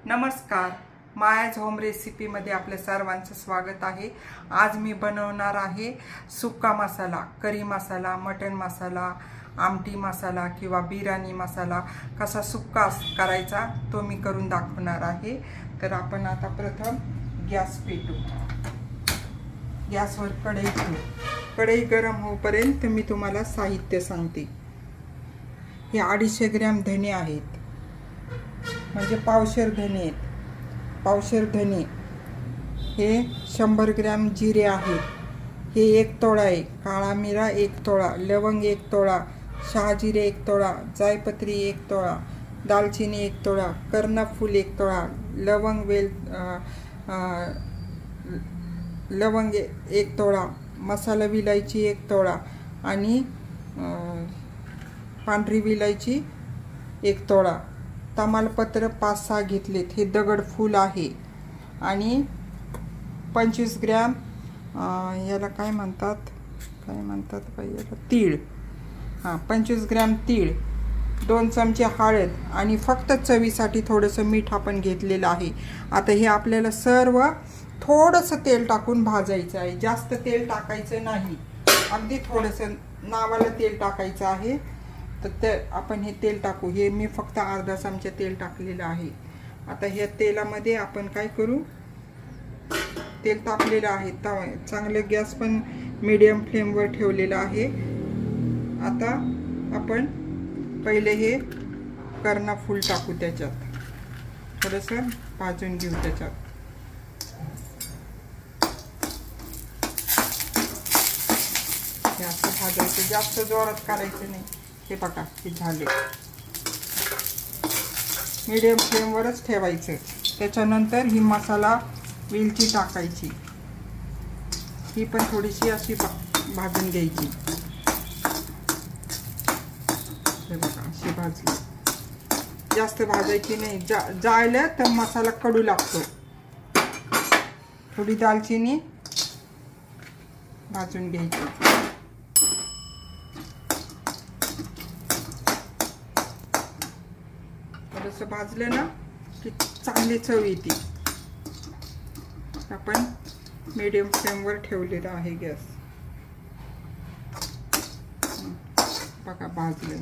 नमस्कार, मायाज होम रेसिपीमध्ये आपल्या सर्वांचं स्वागत आहे। आज मी बनवणार आहे सुक्का मसाला, करी मसाला, मटन मसाला, आमटी मसाला किंवा बिर्याणी मसाला कसा सुक्का करायचा तो मी करून दाखवणार आहे। तर आपण आता प्रथम गॅस पेटवू। गॅसवर कढई ठेवू। कढई गरम होईपर्यंत मी तुम्हाला साहित्य सांगते। हे 250 ग्रॅम धने आहेत, म्हणजे पावशेर धने आहेत। पावशेर धने हे 100 ग्रॅम जिरे आहेत। हे 1 तोळा आहे। काळा मिरा 1 तोळा, लवंग 1 तोळा, शहाजिरे 1 तोळा, जायपत्री 1 तोळा, दालचिनी 1 तोळा, कर्णफूल 1 तोळा, लवंग 1 तोळा, मसाला विलायची 1 तोळा आणि पांढरी विलायची 1 तोळा। तमालपत्र 5-6 घेतलेत। हे दगड फूल आहे। आणि 25 ग्रॅम याला काय म्हणतात याला तीळ। 25 ग्रॅम तीळ, 2 चमचे हळद आणि फक्त चवीसाठी थोडंसं मीठ आपण घेतलेलं आहे। आता हे आपल्याला सर्व थोडंसं तेल टाकून भाजायचं आहे। जास्त तेल टाकायचं नाही, अगदी थोडंसं नावाला तेल टाकायचं आहे। तर ते आपण हे तेल टाकू। हे मी फक्त अर्धा चमचा तेल टाकलेलं आहे। आता ह्या तेलामध्ये आपण काय करू, तेल तापलेलं आहे, चांगलं गॅस पण मीडियम फ्लेमवर ठेवलेला आहे। आता आपण पहिले हे कर्णफूल टाकू, त्याच्यात थोडंसं भाजून घेऊ। त्याच्यात जास्त भाजायचं, जास्त जोरात करायचं नाही। हे बघा, हे झाले। मीडियम फ्लेमवरच ठेवायचं। त्याच्यानंतर ही मसाला वेलची टाकायची, ही पण थोडीशी अशी भाजून घ्यायची। हे बघा, अशी भाजली, जास्त भाजायची नाही, जाळलं तर मसाला कडू लागतो। थोडी दालचिनी भाजून घ्यायची। थोडंसं भाजलं ना की चांगली चव येते। आपण मीडियम फ्लेमवर ठेवलेला आहे गॅस। बघा, भाजलं।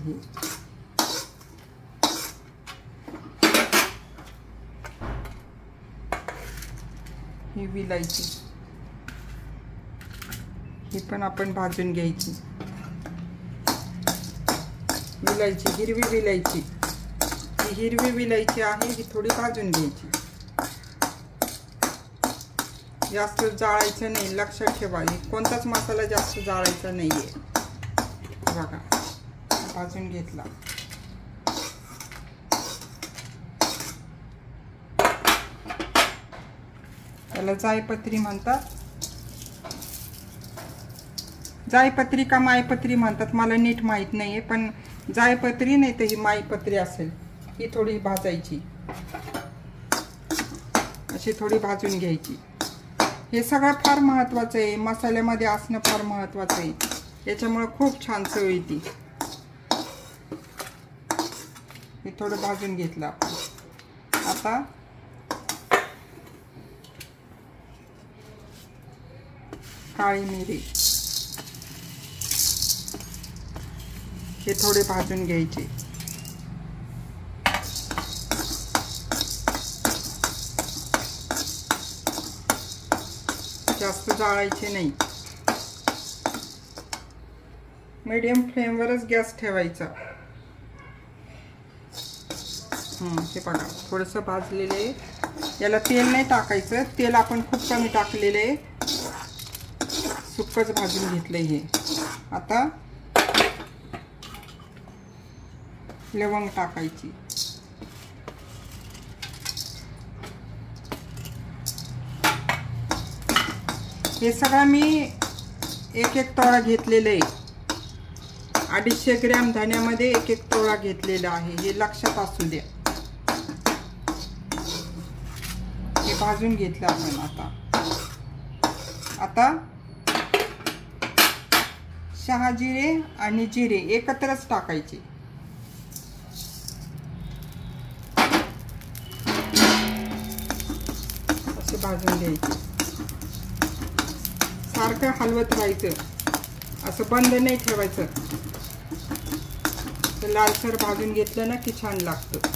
ही विलायची, ही पण आपण भाजून घ्यायची। विलायची, हिरवी विलायची, हिरवी विलायची आहे, ही थोडी भाजून घ्यायची। जास्त जाळायचं नाही, लक्षात ठेवा। कोणताच मसाला जास्त जाळायचा नाहीये। बघा, भाजून घेतला। त्याला जायपत्री म्हणतात। जायपत्री का मायपत्री म्हणतात मला नीट माहित नाहीये, पण जायपत्री नाही तर ही मायपत्री असेल। ही थोडी भाजायची, अशी थोडी भाजून घ्यायची। हे सगळं फार महत्त्वाचं आहे, मसाल्यामध्ये असणं फार महत्त्वाचं आहे। याच्यामुळे खूप छान चव येते। हे थोडं भाजून घेतलं आपण। आता काळी मिरी, हे थोडे भाजून घ्यायचे। जास्त जाळायचे नाही, मीडियम फ्लेमवरच गॅस ठेवायचा। हे बघा, थोडंसं भाजलेलं आहे। याला तेल नाही टाकायचं, तेल आपण खूप कमी टाकलेलं आहे, सुक्कच भाजून घेतलंय हे। आता लवंग टाकायची, हे सगळं मी 1-1 तोळा घेतलेलं आहे। 250 ग्रॅम धन्यामध्ये 1-1 तोळा घेतलेला आहे, हे लक्षात असू द्या। हे भाजून घेतलं आपण। आता शहाजिरे आणि जिरे एकत्रच टाकायचे। भाजून घ्यायची. सारखं हलवत राहायचं, असं बंद नाही ठेवायचं. तर लालसर भाजून घेतलं ना की छान लागतं.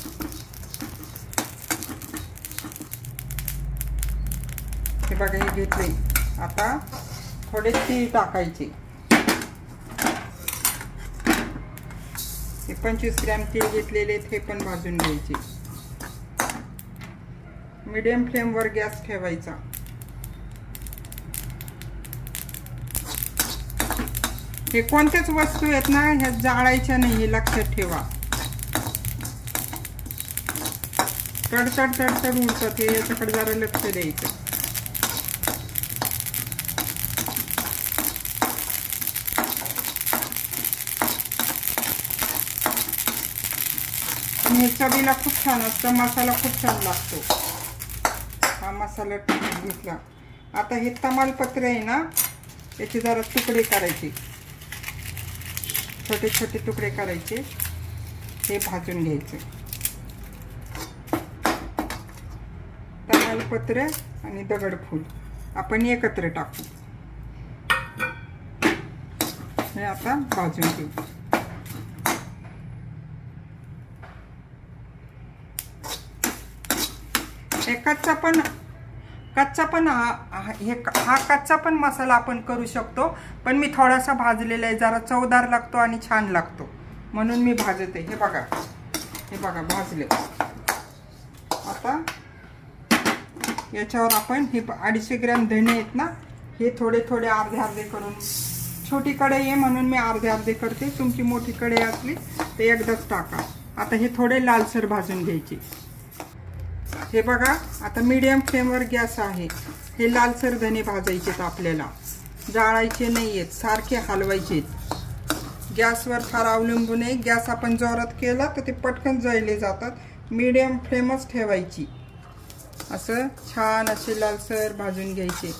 हे बघा हे घेतले. आता थोडे तीळ टाकायचे. हे 25 ग्रॅम तीळ घेतलेले हे पण भाजून घ्यायचे. मीडियम फ्लेमवर गॅस ठेवायचा. हे कोणत्याच वस्तू आहेत ना ह्या जाळायच्या नाही, लक्षात ठेवा. तडतड तडतड उडतात हे, याच्याकडे जरा लक्ष द्यायचं. हे चवीला खूप छान असतं. मसाला खूप छान लागतो. हा मसाला घेतला. आता हे तमालपत्र आहे ना याचे जरा तुकडे करायचे, छोटे छोटे तुकडे करायचे. हे भाजून घ्यायचे. तमालपत्र आणि दगडफूल आपण एकत्र टाकू. हे आता भाजून घेऊ. हा कच्चा पण मसाला आपण करू शकतो, पण मी थोडासा भाजलेला आहे. जरा चवदार लागतो आणि छान लागतो म्हणून मी भाजते. हे बघा भाजले. आता याच्यावर आपण हे 250 ग्रॅम धणे आहेत ना हे थोडे थोडे अर्धे अर्धे करून, छोटी कढई आहे म्हणून मी अर्धे अर्धे करते. तुमची मोठी कढई असली तर एकदाच टाका. आता हे थोडे लालसर भाजून घ्यायचे. हे बघा आता मीडियम फ्लेमवर गॅस आहे. हे लालसर धणे भाजायचेत आपल्याला, जाळायचे नाही आहेत, सारखे हलवायचे. गॅसवर फार अवलंबून आहे. गॅस आपण जोरात केला तर ते पटकन जळले जातात. मीडियम फ्लेमच ठेवायची. असं छान असे लालसर भाजून घ्यायचे.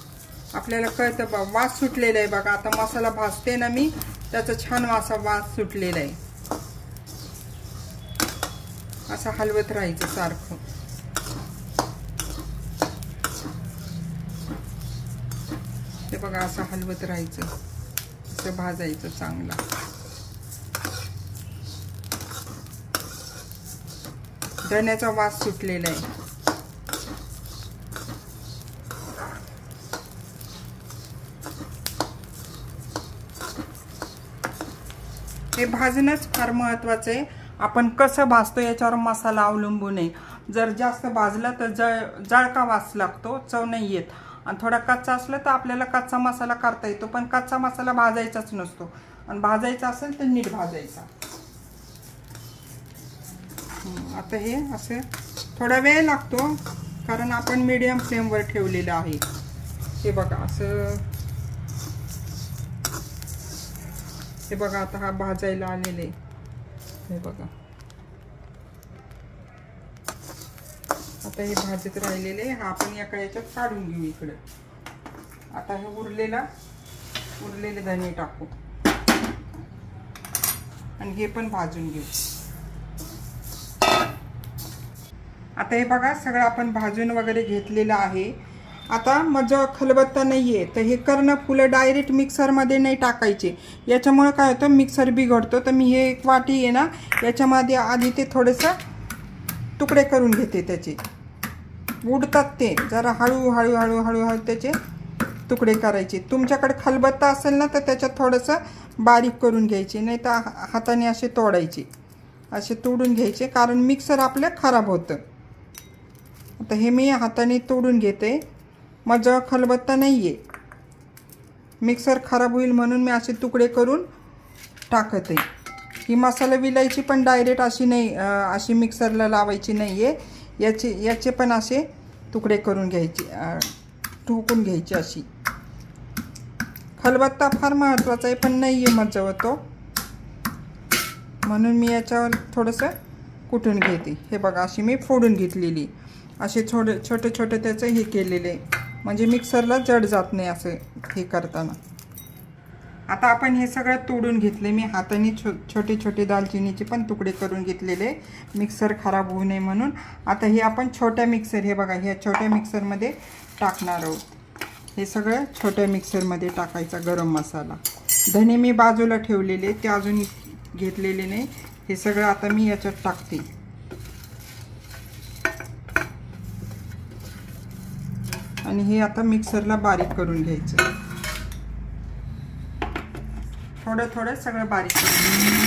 आपल्याला कळतं बा वास सुटलेला आहे बघा. आता मसाला भाजते ना मी, त्याचा छान वास सुटलेला आहे. असं हलवत राहायचं सारखं. ते बघा असं हलवत राहायचं, असं भाजायचं चांगलं. धण्याचा वास सुटलेला आहे. हे भाजणंच फार महत्वाचं आहे. आपण कसं भाजतो याच्यावर मसाला अवलंबून आहे. जर जास्त भाजला तर जळका वास लागतो, चव नाही येत. आणि थोडा कच्चा असला तर आपल्याला कच्चा मसाला करता येतो, पण कच्चा मसाला भाजायचाच नसतो. आणि भाजायचा असेल तर नीट भाजायचा. आता हे असं थोडा वेळ लागतो कारण आपण मीडियम फ्लेमवर ठेवलेलं आहे. हे बघा असं, हे बघा आता हा भाजायला आलेले. हे बघा आता हे भाजत राहिलेले. हा आपण एका याच्यात काढून घेऊ इकडे. आता हे उरलेले धणे टाकू आणि हे पण भाजून घेऊ. आता हे बघा सगळं आपण भाजून वगैरे घेतलेलं आहे. आता माझं खलबत्ता नाहीये तर हे कर्ण फुलं डायरेक्ट मिक्सरमध्ये नाही टाकायचे. याच्यामुळे काय होतं मिक्सर बिघडतो. तर मी हे एक वाटी आहे ना याच्यामध्ये आधी ते थोडंसं तुकडे करून घेते. त्याचे उडतात ते, जरा हळूहळू त्याचे तुकडे करायचे. तुमच्याकडे खलबत्ता असेल ना तर त्याच्यात थोडंसं बारीक करून घ्यायचे, नाही तर हाताने असे तोडायचे. असे तोडून घ्यायचे कारण मिक्सर आपलं खराब होतं. आता हे मी हाताने तोडून घेते. माझा खलबत्ता नाही आहे, मिक्सर खराब होईल म्हणून मी असे तुकडे करून टाकते. ही मसाला विलायची पण डायरेक्ट अशी नाही, अशी मिक्सरला लावायची नाही आहे. याचे पण असे तुकडे करून घ्यायचे, ठोकून घ्यायचे. अशी खलबत्ता फार महत्त्वाचा आहे पण नाही आहे माझ्याजवळ तो, म्हणून मी याच्यावर थोडंसं कुटून घेते. हे बघा अशी मी फोडून घेतलेली. असे छोटे छोटे त्याचं हे केलेले म्हणजे मिक्सरला जड जात नाही असं हे करताना. आता आपण हे सगळं तोडून घेतले. मी हाताने छोटे छोटे दालचिनीचे पण तुकडे करून घेतलेले, मिक्सर खराब होऊ नये म्हणून. आता हे आपण छोट्या मिक्सर, हे बघा ह्या छोट्या मिक्सरमध्ये टाकणार आहोत। हे सगळं छोट्या मिक्सरमध्ये टाकायचा गरम मसाला। धने मी बाजूला ठेवलेले, ते अजून घेतलेले नाही। हे सगळं आता मी याच्यात टाकते आणि हे आता मिक्सरला बारीक करून घ्यायचं। थोडं थोडं सगळं बारीक करून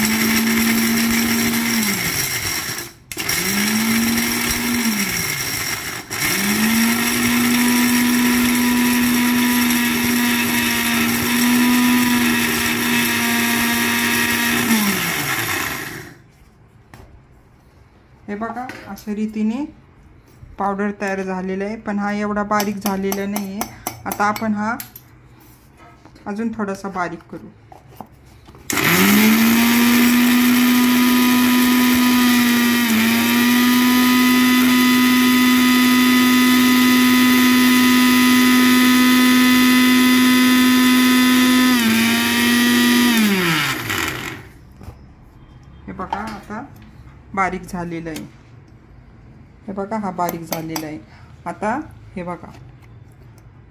हे बघा अशा रीतीने पावडर तयार झालेला आहे, पण हा एवढा बारीक झालेला नाही आहे। आता आपण हा अजून थोडासा बारीक करू। हे बघा आता बारीक झालेला आहे। हे बघा हा बारीक झालेला आहे। आता हे बघा,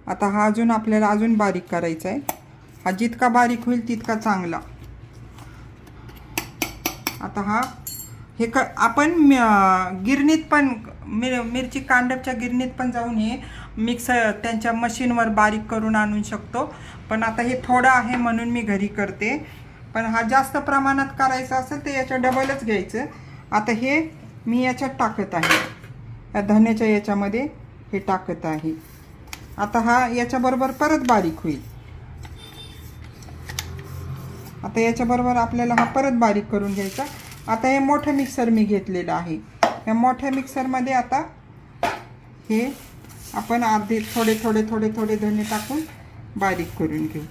आता हा अजून आपल्याला अजून बारीक करायचा आहे। हा जितका बारीक होईल तितका चांगला। आता हा हे आपण गिरणीत पण मिरची कांडपच्या गिरणीत पण जाऊन हे मिक्सर त्यांच्या मशीनवर बारीक करून आणू शकतो, पण आता हे थोडं आहे म्हणून मी घरी करते। पण हा जास्त प्रमाणात करायचा असेल तर याच्या डबलच घ्यायचं। आता हे मी याच्यात टाकत आहे, या धन्याच्या याच्यामध्ये हे टाकत आहे। आता हा याच्याबरोबर परत बारीक होईल। आता याच्याबरोबर आपल्याला हा परत बारीक करून घ्यायचा। आता हे मोठं मिक्सर मी घेतलेलं आहे। या मोठ्या मिक्सरमध्ये आता हे आपण अर्धे थोडे थोडे थोडे थोडे धने टाकून बारीक करून घेऊ।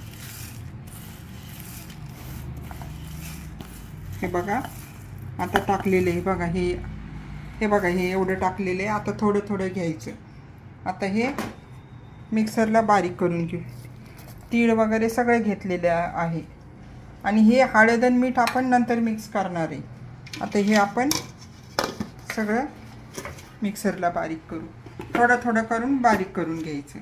हे बघा आता टाकलेले, हे बघा हे बघा हे एवढं टाकलेले। आता थोडं थोडं घ्यायचं। आता हे मिक्सरला बारीक करून घेऊ। तीळ वगैरे सगळे घेतलेले आहे आणि हे हळद आणि मीठ आपण नंतर मिक्स करणार आहे। आता हे आपण सगळं मिक्सरला बारीक करू। थोडं थोडं करून बारीक करून घ्यायचं।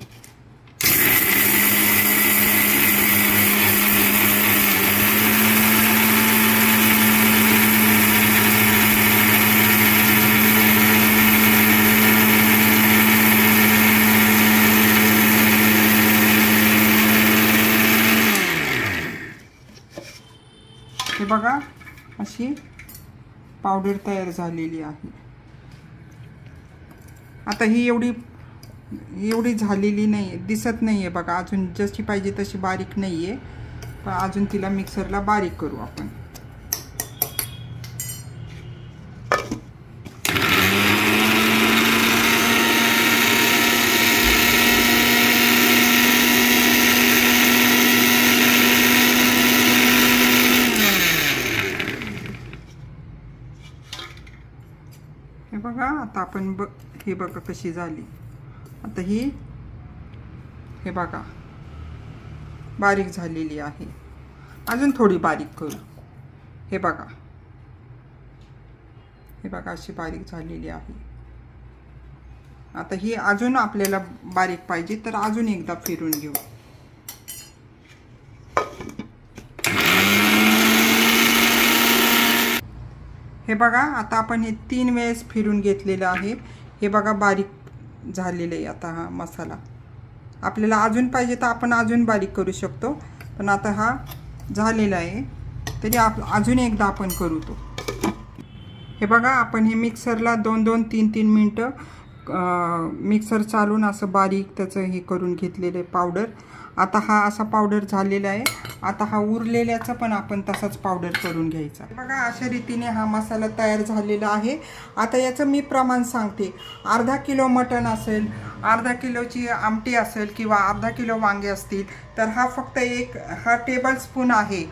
हे बघा अशी पावडर तयार झालेली आहे। आता ही एवढी झालेली नाही, दिसत नाहीये बघा, अजून जशी पाहिजे तशी बारीक नाहीये, पण अजून तिला मिक्सरला बारीक करू आपण। हे बघा आता आपण हे बघा कशी झाली। आता हे बघा बारीक झालेली आहे। अजून थोडी बारीक करू। हे बघा अशी बारीक झालेली आहे। आता ही अजून आपल्याला बारीक पाहिजे तर अजून एकदा फिरून घेऊ। हे बघा आता आपण हे 3 वेळेस फिरून घेतलेलं आहे। हे बघा बारीक झालेलं आहे। आता हा मसाला आपल्याला अजून पाहिजे तर आपण अजून बारीक करू शकतो, पण आता हा झालेला आहे तरी अजून एकदा आपण करू तो। हे बघा आपण हे मिक्सरला 2-2, 3-3 मिनिटं मिक्सर चालून असं बारीक त्याचं हे करून घेतलेले पावडर। आता हा असा पावडर झालेला आहे। आता हा उरलेल्याचा पण आपण तसाच पावडर करून घ्यायचा। बघा अशा रीतीने हा मसाला तयार झालेला आहे। आता याचं मी प्रमाण सांगते। अर्धा किलो मटण असेल, अर्धा किलोची आमटी असेल किंवा अर्धा किलो वांगे असतील तर हा फक्त हा टेबल स्पून आहे।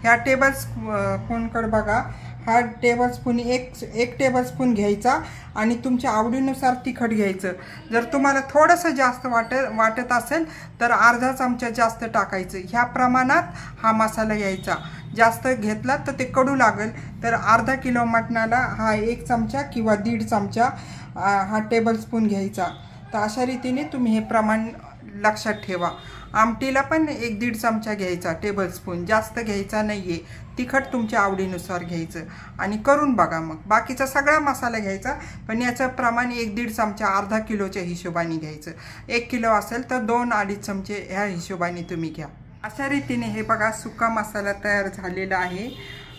ह्या टेबल स्पूनकडे बघा, हा टेबल स्पून एक टेबल स्पून घ्यायचा आणि तुमच्या आवडीनुसार तिखट घ्यायचं। जर तुम्हाला थोडंसं जास्त वाटत असेल तर अर्धा चमचा जास्त टाकायचं। ह्या प्रमाणात हा मसाला घ्यायचा। जास्त घेतला तर ते कडू लागेल, तर अर्धा किलो मटणाला हा 1 चमचा किंवा 1.5 चमचा हा टेबल स्पून घ्यायचा। तर अशा रीतीने तुम्ही हे प्रमाण लक्षात ठेवा। आमटीला पण 1-1.5 चमचा घ्यायचा, टेबलस्पून, जास्त घ्यायचा नाहीये। तिखट तुमच्या आवडीनुसार घ्यायचं आणि करून बघा। मग बाकीचा सगळा मसाला घ्यायचा, पण याचं प्रमाण 1-1.5 चमचा, अर्धा किलोच्या हिशोबाने घ्यायचं। 1 किलो असेल तर 2-2.5 चमचे ह्या हिशोबाने तुम्ही घ्या। अशा रीतीने हे बघा सुका मसाला तयार झालेला आहे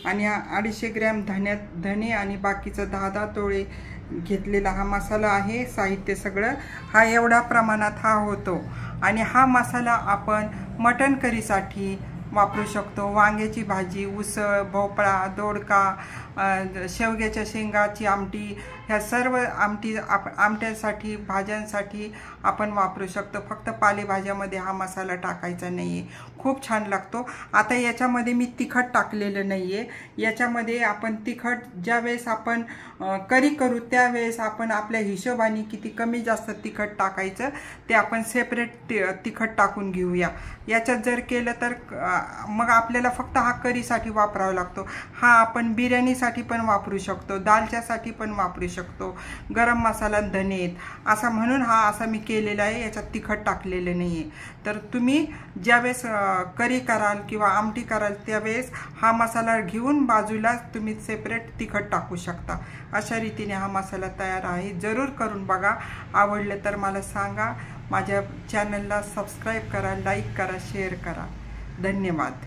आणि 250 ग्रॅम धने आणि बाकीचं 10 तोळे घेतलेला हा मसाला आहे। साहित्य सगळं हा एवढा प्रमाणात हा होतो आणि हा मसाला आपण मटण करीसाठी वापरू शकतो। वांग्याची भाजी, उसळ, भोपळा, दोडका, शेवग्याच्या शेंगाची आमटी, ह्या सर्व आमट्यासाठी, भाज्यांसाठी आपण वापरू शकतो। फक्त पालेभाज्यामध्ये हा मसाला टाकायचा नाहीये, खूप छान लागतो। आता याच्यामध्ये मी तिखट टाकलेलं नाहीये। याच्यामध्ये आपण तिखट ज्यावेळेस आपण करी करू त्यावेळेस आपण आपल्या हिशोबाने किती कमी जास्त तिखट टाकायचं ते आपण सेपरेट तिखट टाकून घेऊया। याच्यात जर केलं तर मग आपल्याला फक्त हा करीसाठी वापरावा लागतो। हा आपण बिर्याणीसाठी पण वापरू शकतो, दालच्यासाठी पण वापरू शकतो, गरम मसाला, धने असा म्हणून हा असा मी केलेला आहे। याच्यात तिखट टाकलेलं नाहीये। तर तुम्ही ज्यावेळेस करी कराल किंवा आमटी कराल त्यावेळेस हा मसाला घेऊन बाजूला तुम्ही सेपरेट तिखट टाकू शकता। अशा रीतीने हा मसाला तयार आहे। जरूर करून बघा, आवडलं तर मला सांगा। माझ्या चॅनलला सबस्क्राईब करा, लाईक करा, शेअर करा। धन्यवाद।